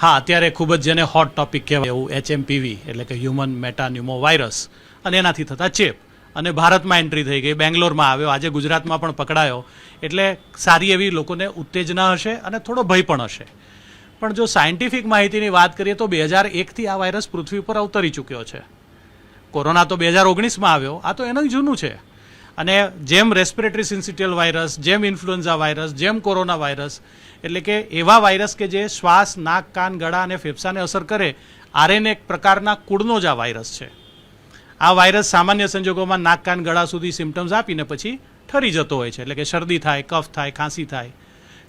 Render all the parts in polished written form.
હા, અત્યારે ખૂબ જ જેને હોટ ટોપિક કહેવાય એવું HMPV એટલે કે હ્યુમન મેટાન્યુમો વાયરસ અને એનાથી થતા ચેપ અને ભારતમાં એન્ટ્રી થઈ ગઈ, બેંગ્લોરમાં આવ્યો, આજે ગુજરાતમાં પણ પકડાયો. એટલે સારી એવી લોકોને ઉત્તેજના હશે અને થોડો ભય પણ હશે. પણ જો સાયન્ટિફિક માહિતીની વાત કરીએ તો 2001થી આ વાયરસ પૃથ્વી પર અવતરી ચૂક્યો છે. કોરોના તો 2019માં આવ્યો, આ તો એનું જૂનું છે. અને જેમ રેસ્પિરેટરી સિન્સિટિયલ વાયરસ, જેમ ઇન્ફ્લુએન્ઝા વાયરસ, જેમ કોરોના વાયરસ, એટલે કે એવા વાયરસ કે જે શ્વાસ, નાક, કાન, ગળા અને ફેફસાને અસર કરે, RNA એક પ્રકારના કુળનો જ આ વાયરસ છે. આ વાયરસ સામાન્ય સંજોગોમાં નાક, કાન, ગળા સુધી સિમ્ટમ્સ આપીને પછી ઠરી જતો હોય છે. એટલે કે શરદી થાય, કફ થાય, ખાંસી થાય.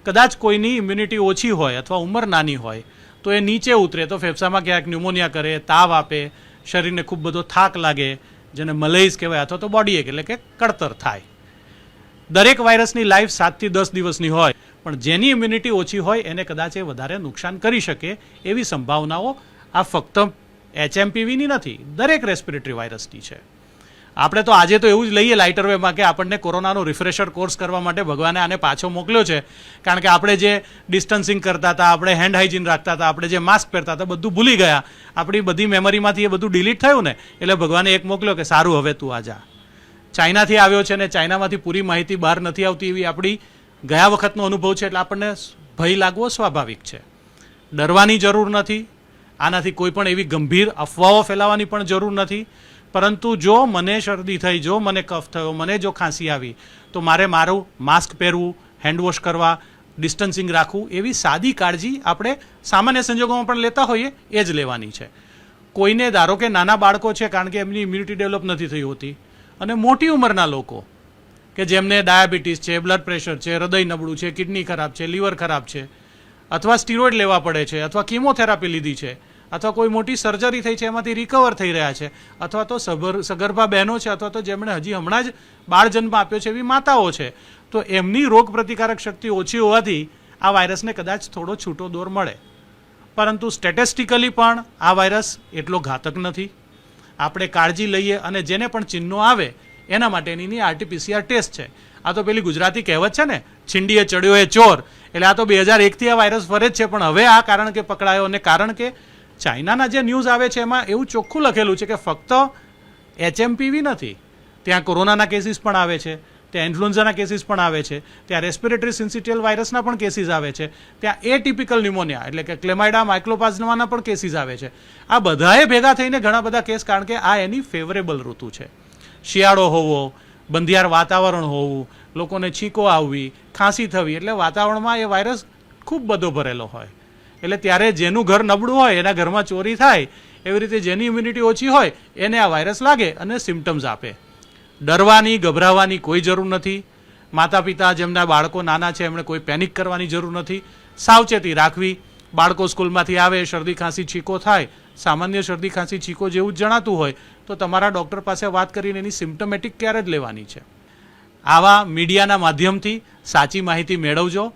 કદાચ કોઈની ઇમ્યુનિટી ઓછી હોય અથવા ઉંમર નાની હોય તો એ નીચે ઉતરે તો ફેફસામાં ક્યાંક ન્યુમોનિયા કરે, તાવ આપે, શરીરને ખૂબ બધો થાક લાગે, જેને મલેરિયા કહેવાય, અથવા તો બોડી એક એટલે કે કળતર થાય. દરેક વાયરસની લાઈફ 7 થી 10 દિવસની હોય, પણ જેની ઇમ્યુનિટી ઓછી હોય એને કદાચ એ વધારે નુકસાન કરી શકે એવી સંભાવનાઓ આ ફક્ત HMPVની નથી, દરેક રેસ્પિરેટરી વાયરસની છે. આપણે તો આજે તો એવું જ લઈએ લાઇટર વેમાં કે આપણને કોરોનાનો રિફ્રેશર કોર્સ કરવા માટે ભગવાને આને પાછો મોકલ્યો છે. કારણ કે આપણે જે ડિસ્ટન્સિંગ કરતા હતા, આપણે હેન્ડ હાઇજીન રાખતા હતા, આપણે જે માસ્ક પહેરતા હતા, બધું ભૂલી ગયા. આપણી બધી મેમરીમાંથી એ બધું ડિલીટ થયું ને, એટલે ભગવાને એક મોકલ્યો કે સારું હવે તું આ જા. ચાઇનાથી આવ્યો છે ને ચાઇનામાંથી પૂરી માહિતી બહાર નથી આવતી એવી આપણી ગયા વખતનો અનુભવ છે. એટલે આપણને ભય લાગવો સ્વાભાવિક છે. ડરવાની જરૂર નથી. આનાથી કોઈ પણ એવી ગંભીર અફવાઓ ફેલાવવાની પણ જરૂર નથી. પરંતુ જો મને શરદી થઈ, જો મને કફ થયો, મને જો ખાંસી આવી, તો મારે મારું માસ્ક પહેરવું, હેન્ડવોશ કરવા, ડિસ્ટન્સિંગ રાખવું, એવી સાદી કાળજી આપણે સામાન્ય સંજોગોમાં પણ લેતા હોઈએ એ જ લેવાની છે. કોઈને ધારો કે નાના બાળકો છે કારણ કે એમની ઇમ્યુનિટી ડેવલપ નથી થઈ હોતી, અને મોટી ઉંમરના લોકો કે જેમને ડાયાબિટીસ છે, બ્લડ પ્રેશર છે, હૃદય નબળું છે, કિડની ખરાબ છે, લીવર ખરાબ છે, અથવા સ્ટીરોઇડ લેવા પડે છે, અથવા કીમોથેરાપી લીધી છે, અથવા કોઈ મોટી સર્જરી થઈ છે એમાંથી રિકવર થઈ રહ્યા છે, અથવા તો સગર્ભા બહેનો છે, અથવા તો જેમણે હજી હમણાં જ બાળ જન્મ આપ્યો છે એવી માતાઓ છે, તો એમની રોગ પ્રતિકારક શક્તિ ઓછી હોવાથી આ વાયરસને કદાચ થોડો છૂટો દોર મળે. પરંતુ સ્ટેટિસ્ટિકલી પણ આ વાયરસ એટલો ઘાતક નથી. આપણે કાળજી લઈએ અને જેને પણ ચિહ્નો આવે એના માટેની RT-PCR ટેસ્ટ છે. આ તો પેલી ગુજરાતી કહેવત છે ને, છીંડીએ ચડ્યો એ ચોર. એટલે આ તો 2001થી આ વાયરસ ફરે જ છે, પણ હવે આ કારણ કે પકડાયો, અને કારણ કે ચાઇનાના જે ન્યૂઝ આવે છે એમાં એવું ચોખ્ખું લખેલું છે કે ફક્ત HMPV નથી, ત્યાં કોરોનાના કેસીસ પણ આવે છે, ત્યાં ઇન્ફ્લુએન્ઝાના કેસીસ પણ આવે છે, ત્યાં રેસ્પિરેટરી સિન્સિટિયલ વાયરસના પણ કેસીસ આવે છે, ત્યાં એટિપિકલ ન્યુમોનિયા એટલે કે ક્લેમાઇડા માઇક્લોપ્લાઝમાના પણ કેસીસ આવે છે. આ બધાએ ભેગા થઈને ઘણા બધા કેસ, કારણ કે આ એની ફેવરેબલ ઋતુ છે. શિયાળો હોવો, બંધિયાર વાતાવરણ હોવું, લોકોને છીકો આવવી, ખાંસી થવી, એટલે વાતાવરણમાં એ વાયરસ ખૂબ બધો ભરેલો હોય. એટલે ત્યારે જેનું ઘર નબળું હોય એના ઘરમાં ચોરી થાય, એવી રીતે જેની ઇમ્યુનિટી ઓછી હોય એને આ વાયરસ લાગે અને સિમ્ટમ્સ આપે. ડરવાની, ગભરાવાની કોઈ જરૂર નથી. માતા પિતા જેમના બાળકો નાના છે એમણે કોઈ પેનિક કરવાની જરૂર નથી. સાવચેતી રાખવી. બાળકો સ્કૂલમાંથી આવે, શરદી ખાંસી છીકો થાય, સામાન્ય શરદી ખાંસી છીકો જેવું જ જણાતું હોય તો તમારા ડૉક્ટર પાસે વાત કરીને એની સિમ્ટમેટિક કેર જ લેવાની છે. આવા મીડિયાના માધ્યમથી સાચી માહિતી મેળવજો.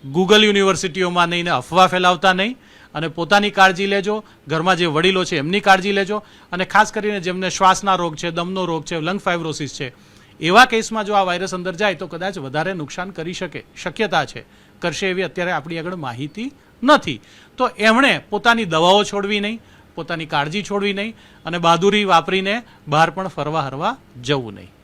ગૂગલ યુનિવર્સિટીઓમાં નહીં ને અફવા ફેલાવતા નહીં, અને પોતાની કાળજી લેજો. ઘરમાં જે વડીલો છે એમની કાળજી લેજો. અને ખાસ કરીને જેમને શ્વાસના રોગ છે, દમનો રોગ છે, લંગ ફાઇબ્રોસિસ છે, એવા કેસમાં જો આ વાયરસ અંદર જાય તો કદાચ વધારે નુકસાન કરી શકે, શક્યતા છે. કરશે એવી અત્યારે આપણી આગળ માહિતી નથી. તો એમણે પોતાની દવાઓ છોડવી નહીં, પોતાની કાળજી છોડવી નહીં, અને બહાદુરી વાપરીને બહાર પણ ફરવા હરવા જવું નહીં.